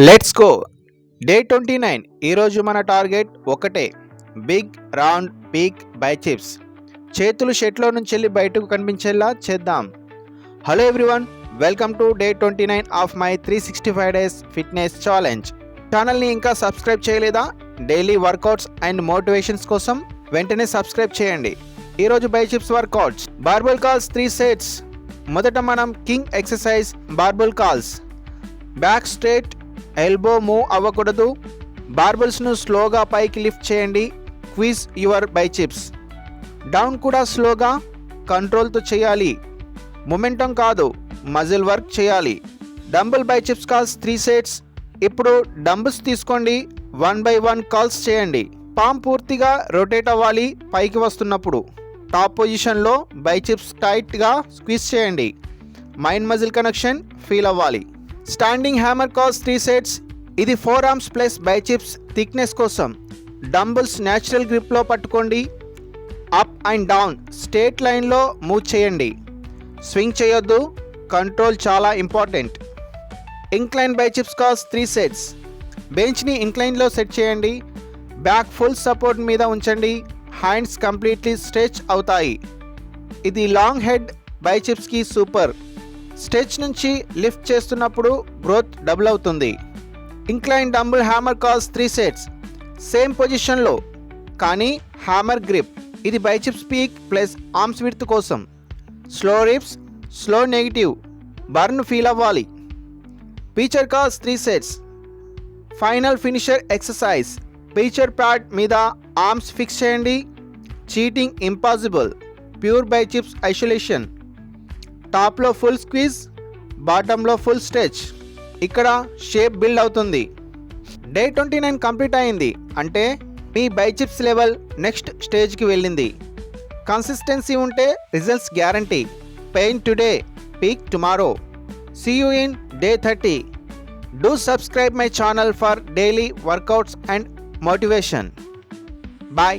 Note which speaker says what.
Speaker 1: Let's go. Day 29. ఈరోజు మన target ఒకటే, బిగ్ రౌండ్ పీక్ బైచెప్స్. చేతులు షెట్లో నుంచి వెళ్ళి బయటకు కనిపించేలా చేద్దాం. Hello everyone, welcome to day 29 of my 365 days fitness challenge. ఛానల్ని ఇంకా సబ్స్క్రైబ్ చేయలేదా? డైలీ వర్కౌట్స్ అండ్ మోటివేషన్స్ కోసం వెంటనే సబ్స్క్రైబ్ చేయండి. ఈరోజు బైచెప్స్ వర్కౌట్స్. Barbell calls 3 sets. మొదట మనం king exercise barbell calls. Back straight, elbow move అవ్వకూడదు. బార్బెల్స్ను స్లోగా పైకి లిఫ్ట్ చేయండి. Quiz your బైచెప్స్. డౌన్ కూడా స్లోగా, కంట్రోల్తో చేయాలి. మొమెంటం కాదు, మజిల్ వర్క్ చేయాలి. Dumbbell biceps curls 3 sets. ఇప్పుడు డంబుల్స్ తీసుకోండి, 1 by 1 కాల్స్ చేయండి. పామ్ పూర్తిగా రొటేట్ అవ్వాలి పైకి వస్తున్నప్పుడు. టాప్ పొజిషన్లో బైచెప్స్ టైట్గా స్క్వీజ్ చేయండి. మైండ్ మజిల్ కనెక్షన్ ఫీల్ అవ్వాలి. Standing hammer curls 3 sets. ఇది 4 ఆర్మ్స్ ప్లస్ బైచెప్స్ థిక్నెస్ కోసం. డంబుల్స్ న్యాచురల్ గ్రిప్లో పట్టుకోండి. అప్ అండ్ డౌన్ స్ట్రేట్ లైన్లో మూవ్ చేయండి. స్వింగ్ చేయొద్దు, కంట్రోల్ చాలా important. Incline biceps curls 3 sets. బెంచ్ని ఇంక్లైన్లో సెట్ చేయండి. బ్యాక్ ఫుల్ సపోర్ట్ మీద ఉంచండి. హ్యాండ్స్ కంప్లీట్లీ స్ట్రెచ్ అవుతాయి. ఇది లాంగ్ హెడ్ బైచెప్స్కి సూపర్. స్ట్రెచ్ నుంచి లిఫ్ట్ చేస్తున్నప్పుడు గ్రోత్ డబుల్ అవుతుంది. Incline dumbbell hammer curls 3 sets. Same పొజిషన్లో కానీ హ్యామర్ గ్రిప్. ఇది biceps peak plus arms width కోసం. Slow reps, slow negative, burn feel అవ్వాలి. Preacher curls 3 sets. Final finisher exercise. Preacher pad మీద arms fix చేయండి. Cheating impossible. Pure biceps isolation. టాప్లో full squeeze, బాటంలో full stretch. ఇక్కడ shape build అవుతుంది. Day 29 complete అయింది అంటే మీ బైచెప్స్ లెవెల్ నెక్స్ట్ స్టేజ్కి వెళ్ళింది. కన్సిస్టెన్సీ ఉంటే results guarantee. Pain today, peak tomorrow. See you in day 30. Do subscribe my channel for daily workouts and motivation. Bye.